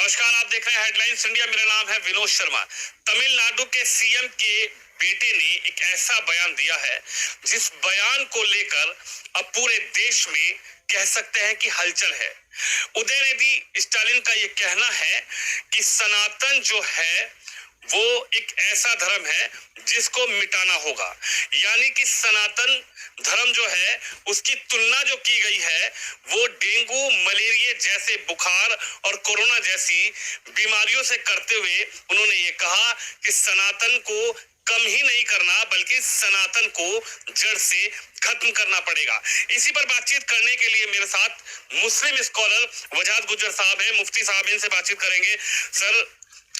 नमस्कार, आप देख रहे हैं हेडलाइंस इंडिया। मेरा नाम है विनोद शर्मा। तमिलनाडु के सीएम के बेटे ने एक ऐसा बयान दिया है जिस बयान को लेकर अब पूरे देश में कह सकते हैं कि हलचल है। उदयनिधि स्टालिन का ये कहना है कि सनातन जो है वो एक ऐसा धर्म है जिसको मिटाना होगा। यानी कि सनातन धर्म जो है उसकी तुलना जो की गई है वो डेंगू, मलेरिया जैसे बुखार और कोरोना जैसी बीमारियों से करते हुए उन्होंने ये कहा कि सनातन को कम ही नहीं करना बल्कि सनातन को जड़ से खत्म करना पड़ेगा। इसी पर बातचीत करने के लिए मेरे साथ मुस्लिम स्कॉलर वजाहत गुज्जर साहब हैं, मुफ्ती साहब, इनसे बातचीत करेंगे। सर,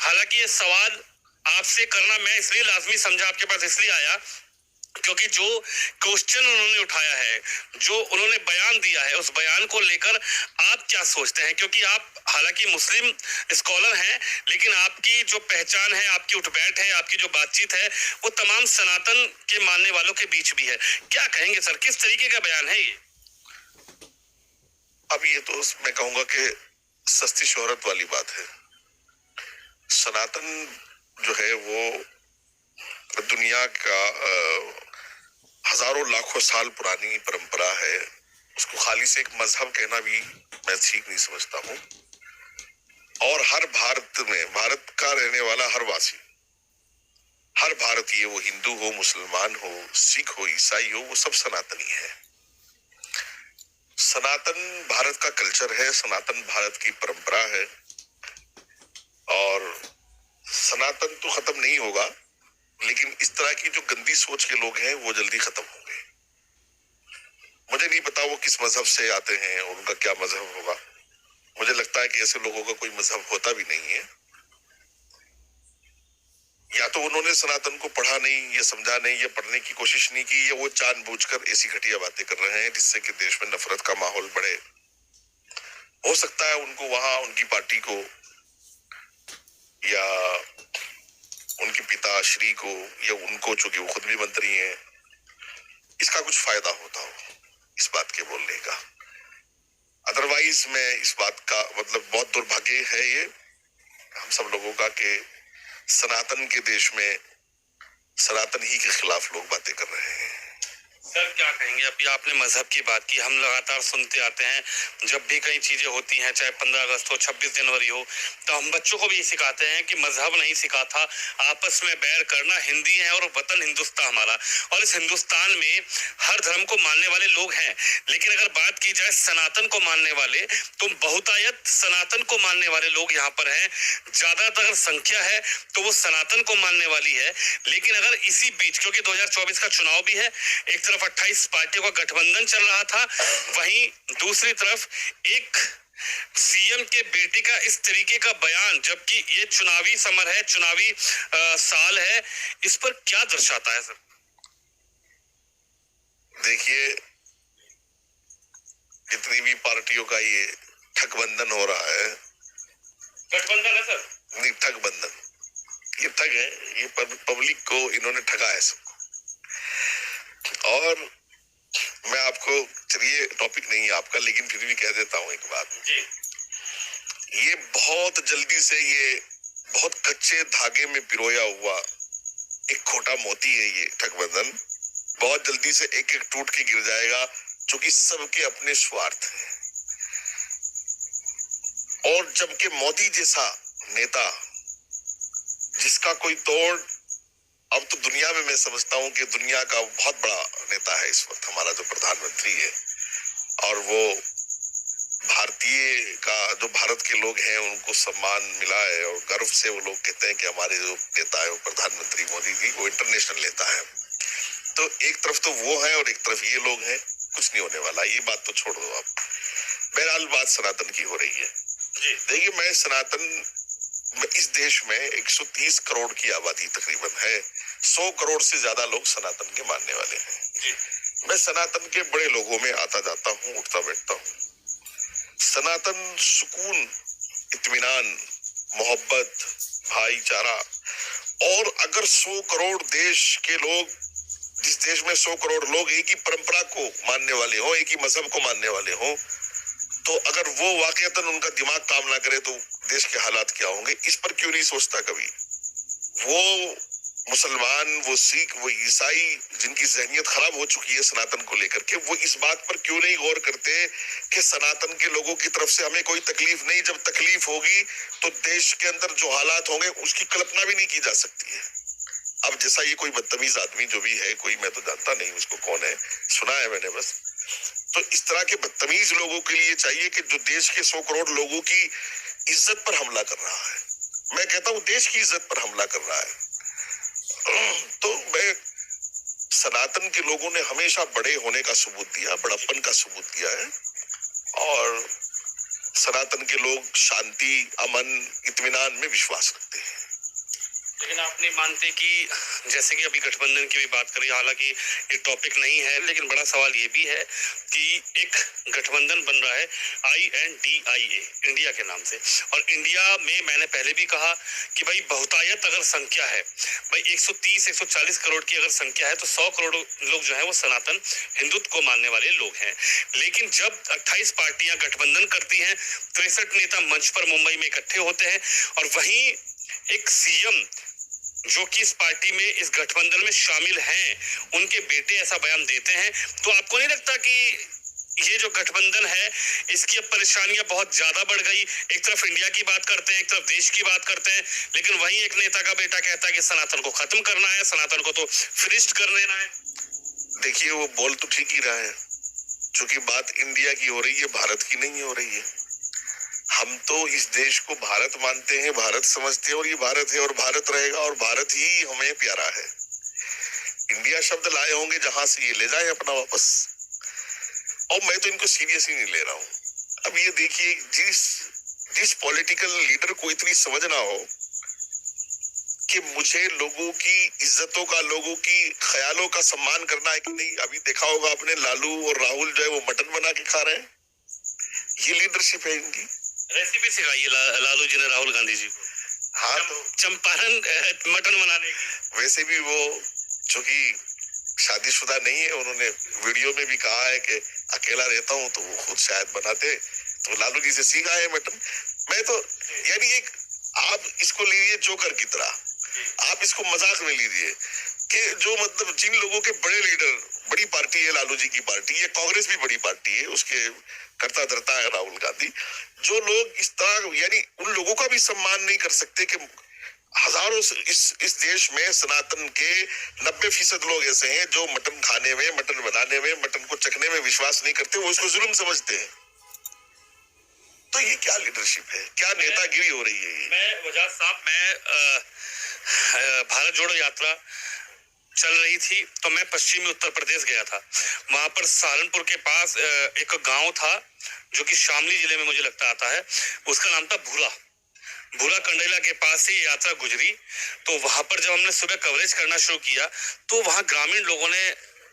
हालांकि ये सवाल आपसे करना मैं इसलिए लाजमी समझा, आपके पास इसलिए आया क्योंकि जो क्वेश्चन उन्होंने उठाया है, जो उन्होंने बयान दिया है, उस बयान को लेकर आप क्या सोचते हैं? क्योंकि आप हालांकि मुस्लिम स्कॉलर हैं, लेकिन आपकी जो पहचान है, आपकी उठबैठ है, आपकी जो बातचीत है, वो तमाम सनातन के मानने वालों के बीच भी है। क्या कहेंगे सर, किस तरीके का बयान है ये? अब ये तो मैं कहूंगा कि सस्ती शोहरत वाली बात है। सनातन जो है वो दुनिया का हजारों लाखों साल पुरानी परंपरा है। उसको खाली से एक मजहब कहना भी मैं ठीक नहीं समझता हूँ। और हर भारत का रहने वाला हर वासी, हर भारतीय, वो हिंदू हो, मुसलमान हो, सिख हो, ईसाई हो, वो सब सनातनी है। सनातन भारत का कल्चर है, सनातन भारत की परंपरा है और सनातन तो खत्म नहीं होगा, लेकिन इस तरह की जो गंदी सोच के लोग हैं वो जल्दी खत्म होंगे। मुझे नहीं पता वो किस मजहब से आते हैं और उनका क्या मजहब होगा। मुझे लगता है कि ऐसे लोगों का कोई मजहब होता भी नहीं है। या तो उन्होंने सनातन को पढ़ा नहीं, या समझा नहीं, या पढ़ने की कोशिश नहीं की, या वो जानबूझकर ऐसी घटिया बातें कर रहे हैं जिससे कि देश में नफरत का माहौल बढ़े। हो सकता है उनको वहां उनकी पार्टी को या उनके पिता श्री को या उनको, चूंकि वो खुद भी मंत्री हैं, इसका कुछ फायदा होता हो इस बात के बोलने का। अदरवाइज मैं इस बात का मतलब बहुत दुर्भाग्य है ये हम सब लोगों का कि सनातन के देश में सनातन ही के खिलाफ लोग बातें कर रहे हैं। सर, क्या कहेंगे? अभी आपने मजहब की बात की, हम लगातार सुनते आते हैं जब भी कई चीजें होती हैं, चाहे 15 अगस्त हो, 26 जनवरी हो, तो हम बच्चों को भी सिखाते हैं कि मजहब नहीं सिखाता, आपस में बैर करना। हिंदी है और वतन हिंदुस्तान हमारा, और इस हिंदुस्तान में हर धर्म को मानने वाले लोग हैं। लेकिन अगर बात की जाए सनातन को मानने वाले, तो बहुतायत सनातन को मानने वाले लोग यहाँ पर हैं। ज्यादातर संख्या है तो वो सनातन को मानने वाली है। लेकिन अगर इसी बीच, क्योंकि 2024 का चुनाव भी है, एक तरफ 28 पार्टियों का गठबंधन चल रहा था, वहीं दूसरी तरफ एक सीएम के बेटे का इस तरीके का बयान, जबकि ये चुनावी समर है, चुनावी साल है, इस पर क्या दर्शाता है सर? देखिए, जितनी भी पार्टियों का ये ठगबंधन हो रहा है, गठबंधन है सर? नहीं, ठगबंधन, ये ठग है, ये पब्लिक को इन्होंने ठगा है सबको। और मैं आपको, चलिए टॉपिक नहीं है आपका, लेकिन फिर भी कह देता हूं एक बात जी। ये बहुत जल्दी से, ये बहुत कच्चे धागे में पिरोया हुआ एक खोटा मोती है ये ठगबंधन। बहुत जल्दी से एक एक टूट के गिर जाएगा, क्योंकि सबके अपने स्वार्थ हैं। और जबकि मोदी जैसा नेता जिसका कोई तोड़, अब तो दुनिया में मैं समझता हूं कि दुनिया का बहुत बड़ा नेता है इस वक्त हमारा जो प्रधानमंत्री है, और वो भारतीय का, जो भारत के लोग हैं उनको सम्मान मिला है और गर्व से वो लोग कहते हैं कि हमारे जो नेता है वो प्रधानमंत्री मोदी जी, वो इंटरनेशनल नेता है। तो एक तरफ तो वो है और एक तरफ ये लोग हैं। कुछ नहीं होने वाला, ये बात तो छोड़ दो आप। बहरहाल बात सनातन की हो रही है। देखिए, मैं सनातन, इस देश में 130 करोड़ की आबादी तकरीबन है, 100 करोड़ से ज्यादा लोग सनातन के मानने वाले हैं। मैं सनातन के बड़े लोगों में आता जाता हूँ, उठता बैठता हूँ। सनातन सुकून, इत्मीनान, मोहब्बत, भाईचारा। और अगर 100 करोड़ देश के लोग, जिस देश में 100 करोड़ लोग एक ही परंपरा को मानने वाले हो, एक ही मजहब को मानने वाले हो, तो अगर वो वाकईतन उनका दिमाग काम ना करे तो देश के हालात क्या होंगे, इस पर क्यों नहीं सोचता कभी? वो मुसलमान, वो सिख, वो ईसाई जिनकी जहनियत खराब हो चुकी है सनातन को लेकर के, वो इस बात पर क्यों नहीं गौर करते कि सनातन के लोगों की तरफ से हमें कोई तकलीफ नहीं, जब तकलीफ होगी तो देश के अंदर जो हालात होंगे उसकी कल्पना भी नहीं की जा सकती है। अब जैसा ये कोई बदतमीज आदमी जो भी है, कोई मैं तो जानता नहीं उसको कौन है, सुना है मैंने बस, तो इस तरह के बदतमीज लोगों के लिए चाहिए कि जो देश के 100 करोड़ लोगों की इज्जत पर हमला कर रहा है, मैं कहता हूं देश की इज्जत पर हमला कर रहा है, तो मैं सनातन के लोगों ने हमेशा बड़े होने का सबूत दिया, बड़प्पन का सबूत दिया है, और सनातन के लोग शांति, अमन, इत्मीनान में विश्वास रखते हैं। लेकिन आप नहीं मानते कि जैसे कि अभी गठबंधन की भी बात करें, हालांकि ये टॉपिक नहीं है, लेकिन बड़ा सवाल ये भी है कि एक गठबंधन बन रहा है INDIA, इंडिया के नाम से, और इंडिया में मैंने पहले भी कहा कि भाई बहुतायत अगर संख्या है, भाई 130-140 करोड़ की अगर संख्या है तो 100 करोड़ लोग जो है वो सनातन हिंदुत्व को मानने वाले लोग हैं। लेकिन जब 28 पार्टियां गठबंधन करती हैं, 63 नेता मंच पर मुंबई में इकट्ठे होते हैं, और वहीं एक CM जो कि इस पार्टी में, इस गठबंधन में शामिल हैं, उनके बेटे ऐसा बयान देते हैं, तो आपको नहीं लगता कि ये जो गठबंधन है इसकी अब परेशानियां बहुत ज्यादा बढ़ गई? एक तरफ इंडिया की बात करते हैं, एक तरफ देश की बात करते हैं, लेकिन वहीं एक नेता का बेटा कहता है कि सनातन को खत्म करना है, सनातन को तो फिनिश्ड कर देना है। देखिए, वो बोल तो ठीक ही रहा है, क्योंकि बात इंडिया की हो रही है, भारत की नहीं हो रही है। हम तो इस देश को भारत मानते हैं, भारत समझते हैं, और ये भारत है और भारत रहेगा, और भारत ही हमें प्यारा है। इंडिया शब्द लाए होंगे जहां से, ये ले जाए अपना वापस, और मैं तो इनको सीरियस ही नहीं ले रहा हूं। अब ये देखिए, जिस पॉलिटिकल लीडर को इतनी समझ ना हो कि मुझे लोगों की इज्जतों का, लोगों की ख्यालों का सम्मान करना है कि नहीं। अभी देखा होगा आपने, लालू और राहुल जो है वो मटन बना के खा रहे हैं, ये लीडरशिप है इनकी। रेसिपी सिखाई है लालू जी ने राहुल गांधी जी को, हाँ, तो चंपारण मटन बनाने की। वैसे भी वो चूंकि शादीशुदा नहीं है, उन्होंने वीडियो में भी कहा है कि अकेला रहता हूं, तो वो खुद शायद बनाते, तो लालू जी से सीखा है मटन। मैं तो यानी एक, आप इसको लीजिए जोकर की तरह, आप इसको मजाक में लीजिए कि जो मतलब जिन लोगों के बड़े लीडर, बड़ी पार्टी है लालू जी की पार्टी है, कांग्रेस भी बड़ी पार्टी है, उसके करता धरता है राहुल गांधी, जो लोग इस तरह, यानी उन लोगों का भी सम्मान नहीं कर सकते कि हजारों इस देश में सनातन के 90% लोग ऐसे हैं जो मटन खाने में, मटन बनाने में, मटन को चखने में विश्वास नहीं करते, वो इसको जुल्म समझते हैं। तो ये क्या लीडरशिप है, क्या नेतागिरी हो रही है? मैं वजाद साहब, मैं भारत जोड़ो यात्रा चल रही थी तो मैं पश्चिमी उत्तर प्रदेश गया था। वहां पर सहारनपुर के पास एक गांव था जो कि शामली जिले में मुझे लगता आता है, उसका नाम था भूरा कंडेला के पास से यात्रा गुजरी। तो वहां पर जब हमने सुबह कवरेज करना शुरू किया तो वहां ग्रामीण लोगों ने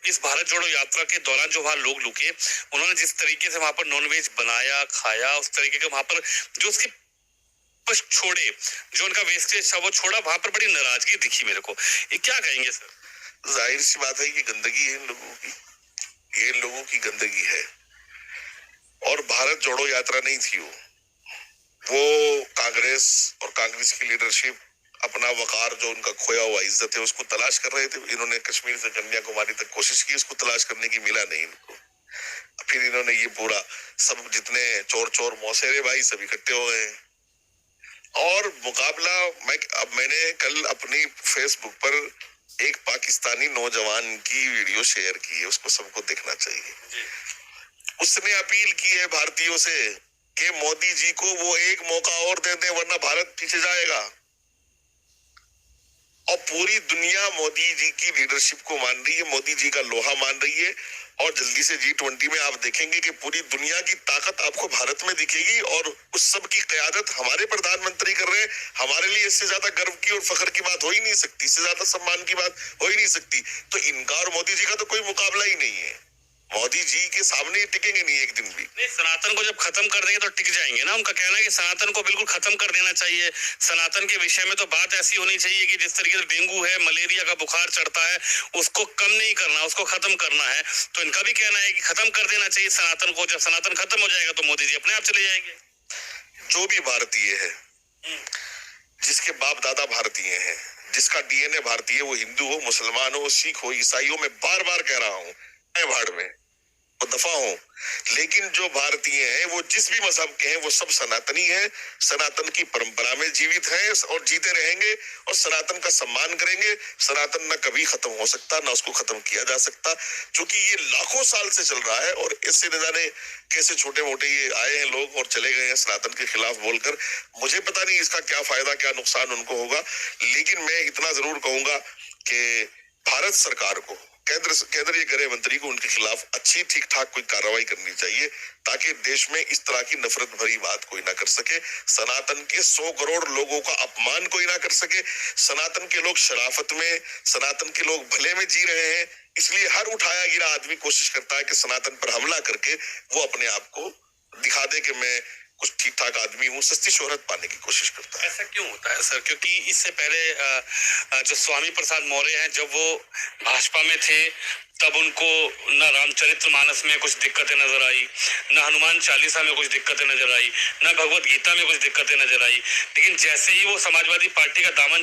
इस भारत जोड़ो यात्रा के दौरान जो वहां लोग रुके, उन्होंने जिस तरीके से वहां पर नॉनवेज बनाया, खाया, उस तरीके के वहां पर जो उसकी छोड़े, जो उनका वेस्टेज था वो छोड़ा, वहां पर बड़ी नाराजगी दिखी मेरे को। ये क्या कहेंगे सर? जाहिर सी बात है कि गंदगी है इन लोगों की, ये इन लोगों की गंदगी है। और भारत जोड़ो यात्रा नहीं थी वो कांग्रेस और कांग्रेस की लीडरशिप अपना वकार, जो उनका खोया हुआ इज्जत है, उसको तलाश कर रहे थे। इन्होंने कश्मीर से कन्याकुमारी तक कोशिश की उसको तलाश करने की, मिला नहीं इनको। फिर इन्होंने ये पूरा सब, जितने चोर मौसेरे भाई सब इकट्ठे हो गए, और मुकाबला मैंने कल अपनी फेसबुक पर एक पाकिस्तानी नौजवान की वीडियो शेयर की है, उसको सबको देखना चाहिए। उसने अपील की है भारतीयों से कि मोदी जी को वो एक मौका और दे दें, वरना भारत पीछे जाएगा। और पूरी दुनिया मोदी जी की लीडरशिप को मान रही है, मोदी जी का लोहा मान रही है, और जल्दी से G20 में आप देखेंगे कि पूरी दुनिया की ताकत आपको भारत में दिखेगी, और उस सब की क़यादत हमारे प्रधानमंत्री कर रहे हैं। हमारे लिए इससे ज्यादा गर्व की और फख्र की बात हो ही नहीं सकती, इससे ज्यादा सम्मान की बात हो ही नहीं सकती। तो इनका और मोदी जी का तो कोई मुकाबला ही नहीं है। मोदी जी के सामने टिकेंगे नहीं एक दिन भी। नहीं, सनातन को जब खत्म कर देंगे तो टिक जाएंगे ना। उनका कहना है कि सनातन को बिल्कुल खत्म कर देना चाहिए। सनातन के विषय में तो बात ऐसी होनी चाहिए कि जिस तरीके से डेंगू है, मलेरिया का बुखार चढ़ता है, उसको कम नहीं करना, उसको खत्म करना है। तो इनका भी कहना है कि खत्म कर देना चाहिए सनातन को। जब सनातन खत्म हो जाएगा तो मोदी जी अपने आप चले जाएंगे। जो भी भारतीय है, जिसके बाप दादा भारतीय हैं, जिसका डीएनए भारतीय, वो हिंदू हो, मुसलमान हो, सिख हो, ईसाई हो, मैं बार बार कह रहा हूं, मैं भाड़ में वो दफा हो, लेकिन जो भारतीय हैं वो जिस भी मजहब के हैं वो सब सनातनी हैं, सनातन की परंपरा में जीवित हैं और जीते रहेंगे और सनातन का सम्मान करेंगे। सनातन न कभी खत्म हो सकता, ना उसको खत्म किया जा सकता, क्योंकि ये लाखों साल से चल रहा है और इससे न जाने कैसे छोटे मोटे ये आए हैं लोग और चले गए हैं सनातन के खिलाफ बोलकर। मुझे पता नहीं इसका क्या फायदा क्या नुकसान उनको होगा, लेकिन मैं इतना जरूर कहूंगा कि भारत सरकार को, केंद्रीय गृह मंत्री को उनके खिलाफ अच्छी ठीक ठाक कोई कार्रवाई करनी चाहिए, ताकि देश में इस तरह की नफरत भरी बात कोई ना कर सके। सनातन के 100 करोड़ लोगों का अपमान कोई ना कर सके। सनातन के लोग शराफत में, सनातन के लोग भले में जी रहे हैं, इसलिए हर उठाया गिरा आदमी कोशिश करता है कि सनातन पर हमला करके वो अपने आप को दिखा दे कि मैं कुछ ठीक ठाक आदमी हूँ, सस्ती शोहरत पाने की कोशिश करता है। ऐसा क्यों होता है सर? क्योंकि इससे पहले जो स्वामी प्रसाद मौर्य हैं, जब वो भाजपा में थे तब उनको न रामचरितमानस में कुछ दिक्कतें नजर आई, न हनुमान चालीसा में कुछ दिक्कतें नजर आई, न भगवत गीता में कुछ दिक्कतें नजर आई। लेकिन जैसे ही वो समाजवादी पार्टी का दामन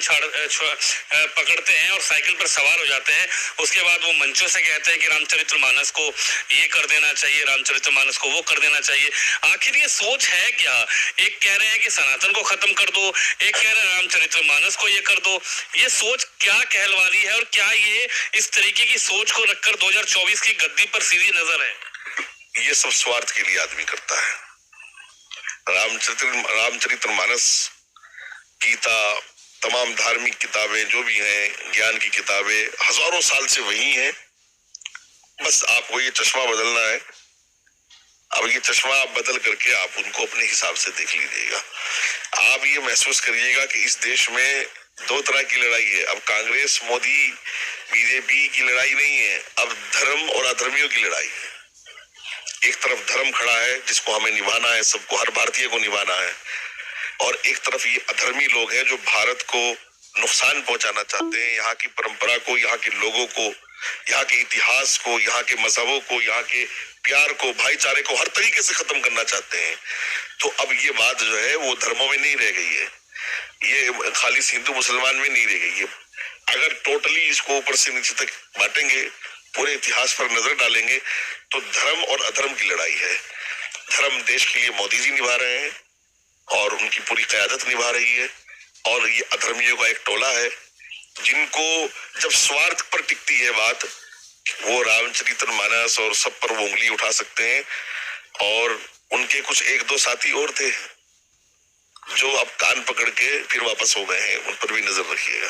पकड़ते हैं और साइकिल पर सवार हो जाते हैं, उसके बाद वो मंचों से कहते हैं कि रामचरितमानस को ये कर देना चाहिए, रामचरितमानस को वो कर देना चाहिए। आखिर ये सोच है क्या? एक कह रहे हैं कि सनातन को खत्म कर दो, एक कह रहे हैं रामचरितमानस को ये कर दो। ये सोच क्या कहलवाली है और क्या ये इस तरीके की सोच को रखकर 2024 की गद्दी पर सीधी नजर है? ये सब स्वार्थ के लिए आदमी करता है। रामचरितमानस, गीता, तमाम धार्मिक किताबें जो भी हैं, ज्ञान की किताबें हजारों साल से वही हैं, बस आपको ये चश्मा बदलना है। अब ये चश्मा आप बदल करके आप उनको अपने हिसाब से देख लीजिएगा। आप ये महसूस करिएगा कि इस देश में दो तरह की लड़ाई है। अब कांग्रेस, मोदी, बीजेपी की लड़ाई नहीं है, अब धर्म और अधर्मियों की लड़ाई है। एक तरफ धर्म खड़ा है जिसको हमें निभाना है, सबको, हर भारतीय को निभाना है, और एक तरफ ये अधर्मी लोग हैं जो भारत को नुकसान पहुंचाना चाहते हैं, यहाँ की परंपरा को, यहाँ के लोगों को, यहाँ के इतिहास को, यहाँ के मजहबों को, यहाँ के प्यार को, भाईचारे को हर तरीके से खत्म करना चाहते हैं। तो अब ये बात जो है वो धर्मों में नहीं रह गई है, ये खाली हिंदू मुसलमान में नहीं रह गई है। अगर टोटली इसको ऊपर से नीचे तक बांटेंगे, पूरे इतिहास पर नजर डालेंगे, तो धर्म और अधर्म की लड़ाई है। धर्म देश के लिए मोदी जी निभा रहे हैं और उनकी पूरी क़यादत निभा रही है, और ये अधर्मियों का एक टोला है जिनको जब स्वार्थ पर टिकती है बात, वो रामचरितमानस और सब पर वो उंगली उठा सकते हैं। और उनके कुछ एक दो साथी और थे जो अब कान पकड़ के फिर वापस हो गए हैं, उन पर भी नजर रखिएगा।